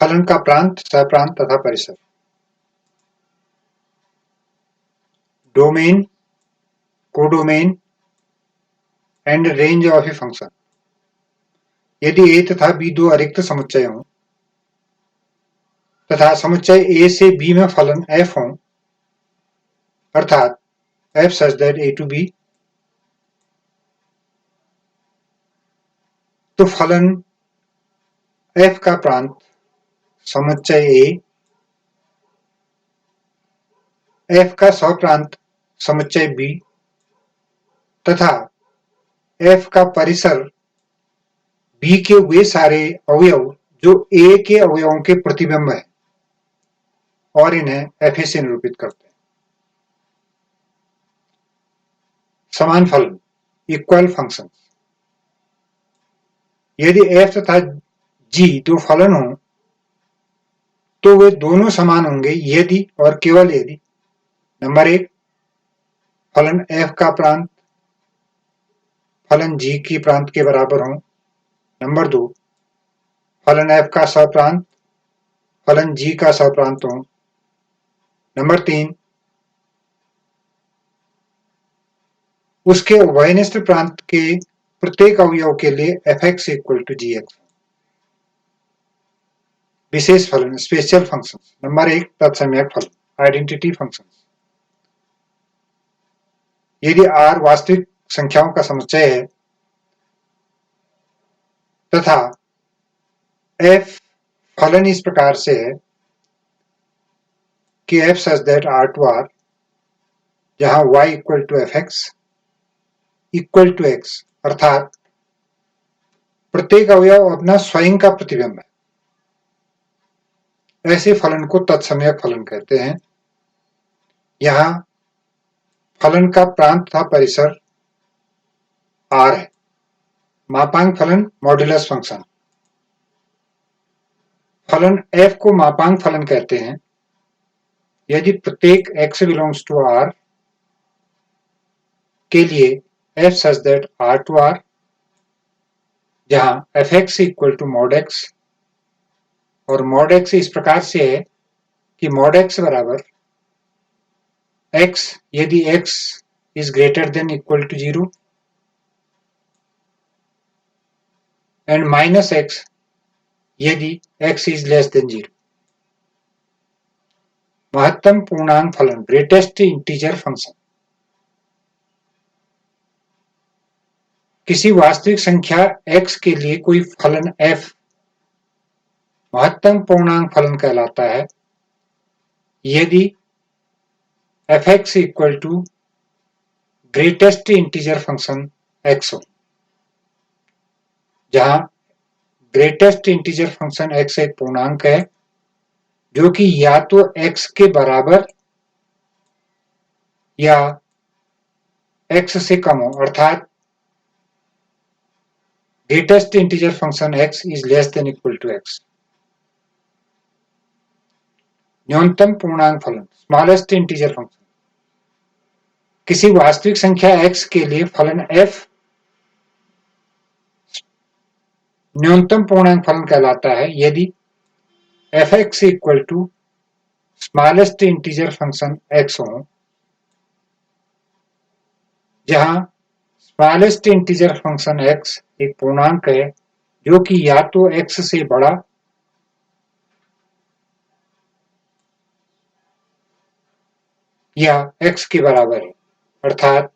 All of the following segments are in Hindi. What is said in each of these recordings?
फलन का प्रांत, सहप्रांत तथा परिसर। Domain, codomain and range of a function. यदि a तथा b दो अरिक्त समुच्चय हों तथा समुच्चय a से b में फलन f हों, अर्थात f such that a to b, तो फलन f का प्रांत समुच्चय a, f का सहप्रांत समुच्चय b तथा f का परिसर b के वे सारे अवयव जो a के अवयवों के प्रतिबिंब हैं और इन्हें fa से निरूपित करते हैं। समान फलन, इक्वल फंक्शन। यदि f तथा g दो फलन हों तो वे दोनों समान होंगे यदि और केवल यदि नंबर 1 फलन f का प्रांत फलन g की प्रांत के बराबर हो। नंबर 2 फलन f का सहप्रांत फलन g का सहप्रांत हो। नंबर 3 उसके उभयनिष्ठ प्रांत के प्रत्येक अवयव के लिए fx इक्वल टू gx। विशेष फलन, स्पेशल फंक्शन। नंबर 1 तत्समयक फलन, आइडेंटिटी फंक्शन। यदि r वास्तविक संख्याओं का समुच्चय है तथा f फलन इस प्रकार से है कि f such that r to r, जहां y equal to fx equal to x, अर्थात प्रत्येक अवयव अपना स्वयं का प्रतिबिंब है, ऐसे फलन को तत्समयक फलन कहते हैं। यहां फलन का प्रांत तथा परिसर r है। मापांक फलन, मॉड्यूलस फंक्शन। फलन f को मापांक फलन कहते हैं यदि प्रत्येक x बिलोंग्स टू r के लिए f such that r to r, जहां fx equal to mod x, और mod x इस प्रकार से है कि mod x बराबर x यदि x is greater than equal to 0 and minus x यदि x इज लेस देन 0। महत्तम पूर्णांक फलन, ग्रेटेस्ट इंटीजर फंक्शन। किसी वास्तविक संख्या x के लिए कोई फलन f महत्तम पूर्णांक फलन कहलाता है यदि fx equal to greatest integer function x हो, जहां ग्रेटेस्ट इंटीजर फंक्शन x एक पूर्णांक है जो कि या तो x के बराबर या x से कम हो, अर्थात greatest integer function x is less than equal to x। न्यूनतम पूर्णांक फलन, स्मॉलेस्ट इंटीजर फंक्शन। किसी वास्तविक संख्या x के लिए फलन f न्यूनतम पूर्णांक फलन कहलाता है यदि fx equal to smallest integer function x हो, जहां स्मॉलेस्ट इंटीजर फंक्शन x एक पूर्णांक है जो कि या तो x से बड़ा या x के बराबर है, अर्थात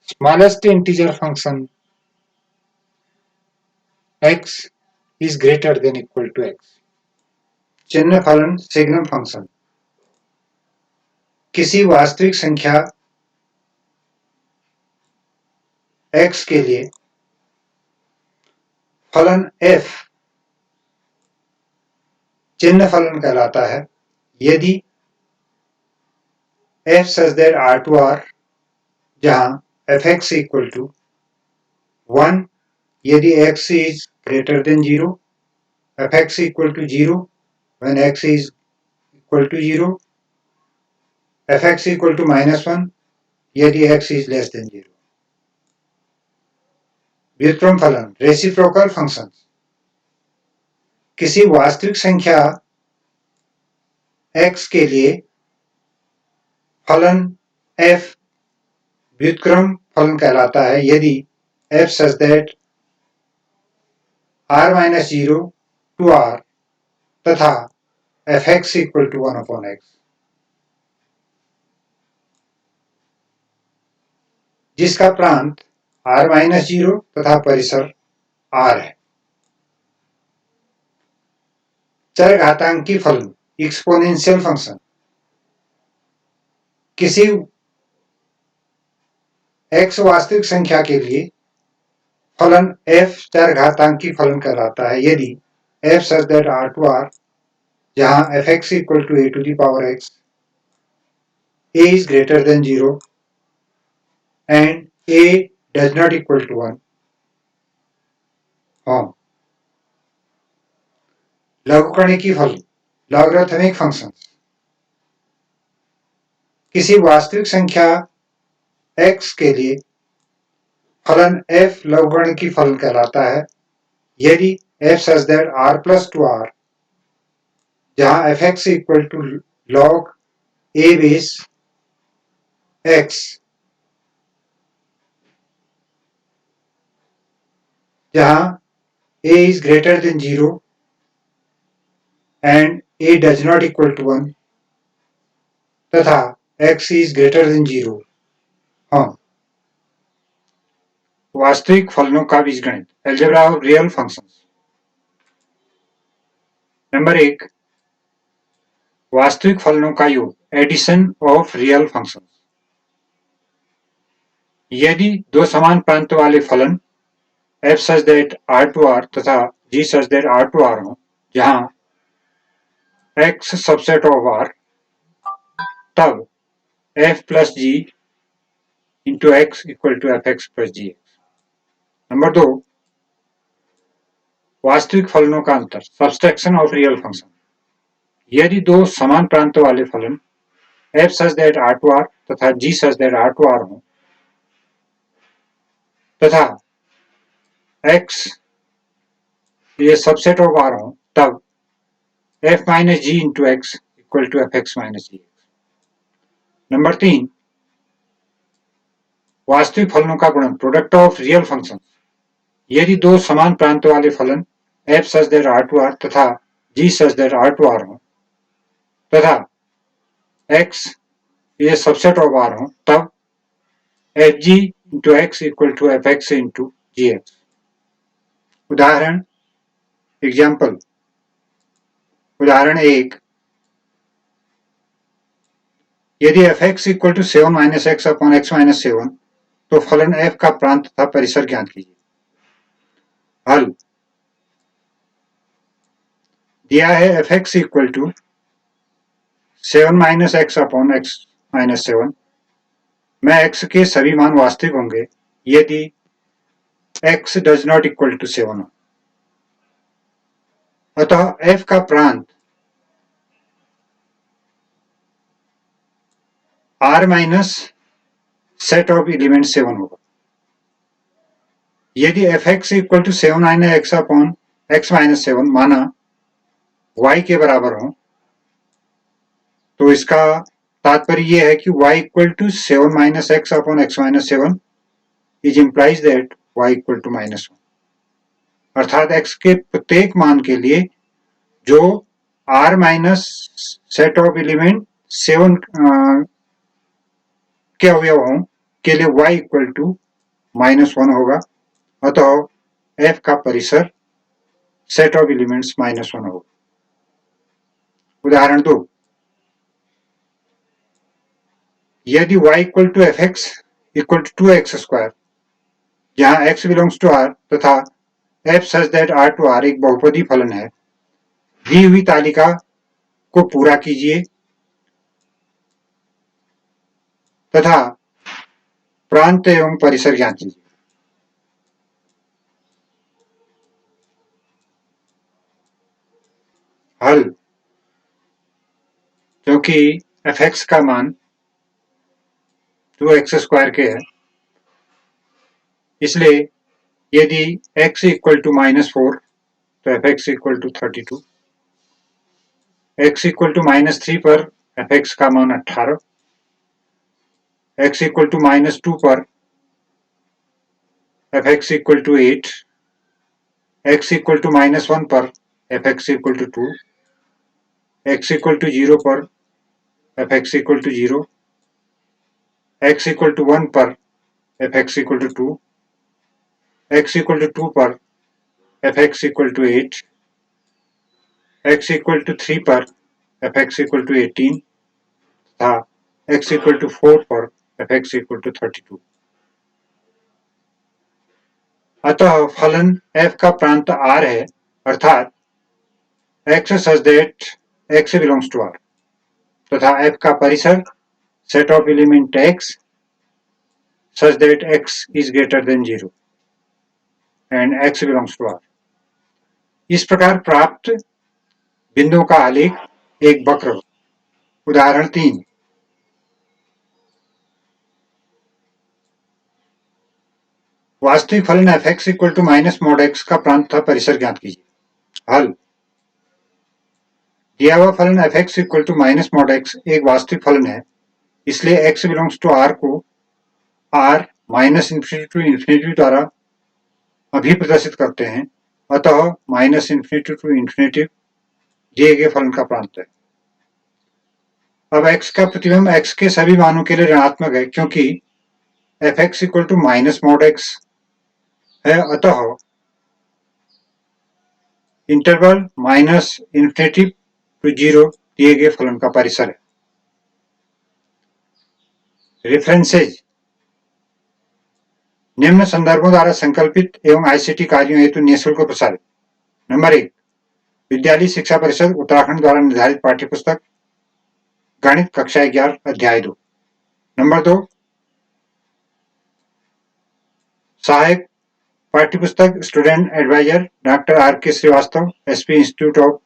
smallest integer function x is greater than equal to x। चिन्ह फलन, सिग्नम फंक्शन। किसी वास्तविक संख्या x के लिए फलन f चिन्ह फलन कहलाता है यदि f such that r to r, जहां fx इक्वल टू 1 यदि x is greater than 0, fx equal to 0 when x is equal to 0, fx equal to -1 यदि x is less than 0। व्युत्क्रम फलन, रेसिप्रोकल फंक्शन। किसी वास्तविक संख्या x के लिए फलन f व्युत्क्रम फलन कहलाता है यदि f such that r minus 0 to r तथा fx equal to 1 upon x, जिसका प्रांत r minus 0 तथा परिसर r है। चरघातांकी फलन एक्सपोनेंशियल फंक्शन किसी x वास्तविक संख्या के लिए फलन f चरघातांकी फलन कहलाता है यदि f such that r to r, जहां fx equal to a to the power x, a is greater than 0 and a does not equal to 1 हो। लघुकणिकी फलन लॉगरिथमिक फंक्शन किसी वास्तविक संख्या x के लिए फलन f लघुगणिकी फलन कहलाता है यदि f such that r plus 2r, जहां fx equal to log a base x, जहां a is greater than 0 and a does not equal to 1 तथा x is greater than 0 हो। वास्तविक फलनों का बीजगणित algebra of real functions. Number 1, वास्तविक फलनों का योग एडिशन ऑफ रियल फंक्शंस। यदि दो समान प्रांत वाले फलन f such that r to r तथा g such that r to r हो, जहां x सबसेट ऑफ r, तब f plus g into x equal to fx plus gx। Number 2, वास्तविक फलनों का अंतर सब्सट्रैक्शन ऑफ रियल फंक्शन। यदि दो समान प्रांत वाले फलन f such that r to r तथा g such that r to r हो तथा x ये सबसेट ऑफ r हो, तब f minus g into x equal to fx minus gx। Number 3, वास्तविक फलनों का गुणन प्रोडक्ट ऑफ रियल फंक्शन। यदि दो समान प्रांत वाले फलन f such that r to r तथा g such that r to r हो तथा x ये सबसेट ऑफ r हो, तब fg into x equal to fx into gx। उदाहरण एग्जाम्पल, उदाहरण 1, यदि fx equal to 7 minus x upon x minus 7 तो फलन f का प्रांत तथा परिसर ज्ञात कीजिए। हल दिया है fx equal to 7 minus x upon x minus 7 में x के सभी मान वास्तविक होंगे यदि x does not equal to 7 हो। अतः f का प्रांत r minus set of element 7 होगा। यदि fx equal to 7 minus x upon x minus 7 माना y के बराबर हो तो इसका तात्पर्य यह है कि y equal to 7 minus x upon x minus 7 is implies that y equal to minus 1। अर्थात x के प्रत्येक मान के लिए जो r minus set of element 7 के अवयव हों के लिए y equal to -1 होगा। अतः f का परिसर सेट ऑफ एलिमेंट्स -1 होगा। उदाहरण 2, यदि y equal to fx equal to 2x square, जहां x belongs to r तथा f such that r to r एक बहुपदी फलन है, दी हुई तालिका को पूरा कीजिए तथा प्रांत एवं परिसर ज्ञात कीजिए। हल, क्योंकि fx का मान 2x स्क्वायर के है, इसलिए यदि x equal to -4 तो fx equal to 32, x equal to -3 पर fx का मान 18, x इक्वल टू -2 पर fx equal to 8, x equal to -1 पर fx equal to 2, x equal to 0 पर fx equal to 0, x equal to 1 पर fx equal to 2, x equal to 2 पर fx equal to 8, x equal to 3 पर fx इक्वल टू 18 तथा x इक्वल टू 4 पर fx इक्वल टू 32। अतः फलन f का प्रांत R है, अर्थात x such that x belongs to R, तथा f का परिसर set of element x such that x is greater than 0 and x belongs to R। इस प्रकार प्राप्त बिंदुओं का आलेख एक वक्र हो। उदाहरण 3, वास्तविक फलन fx equal to minus mod x का प्रांत तथा परिसर ज्ञात कीजिए। हल, दिया हुआ फलन fx equal to minus mod x एक वास्तविक फलन है, इसलिए x बिलोंग्स टू R को R minus infinity to infinity द्वारा अभिप्रदर्शित करते हैं, अतः माइनस इंफिनिटी टू इंफिनिटी दिए गए फलन का प्रांत है। अब x का प्रतिबिंब x के सभी मानों के लिए ऋणात्मक है, क्योंकि fx equal to minus mod x है, अतः इंटरवल माइनस इंफिनिटी टू 0 दिए गए फलन का परिसर है। रेफरेंसेज, निम्न संदर्भों द्वारा संकल्पित एवं आईसीटी कार्यों हेतु निःशुल्क प्रसारित। नंबर 1, विद्यालय शिक्षा परिषद उत्तराखंड द्वारा निर्धारित पाठ्यपुस्तक गणित कक्षा 11 अध्याय 2। नंबर 2, सहायक पाठ्यपुस्तक student adviser doctor R.K. Srivastava, SP institute of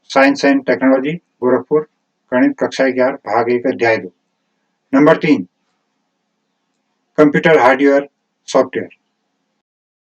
science and technology Gorakhpur, गणित कक्षा 11 भाग 1 अध्याय 2। Number 3, computer hardware software.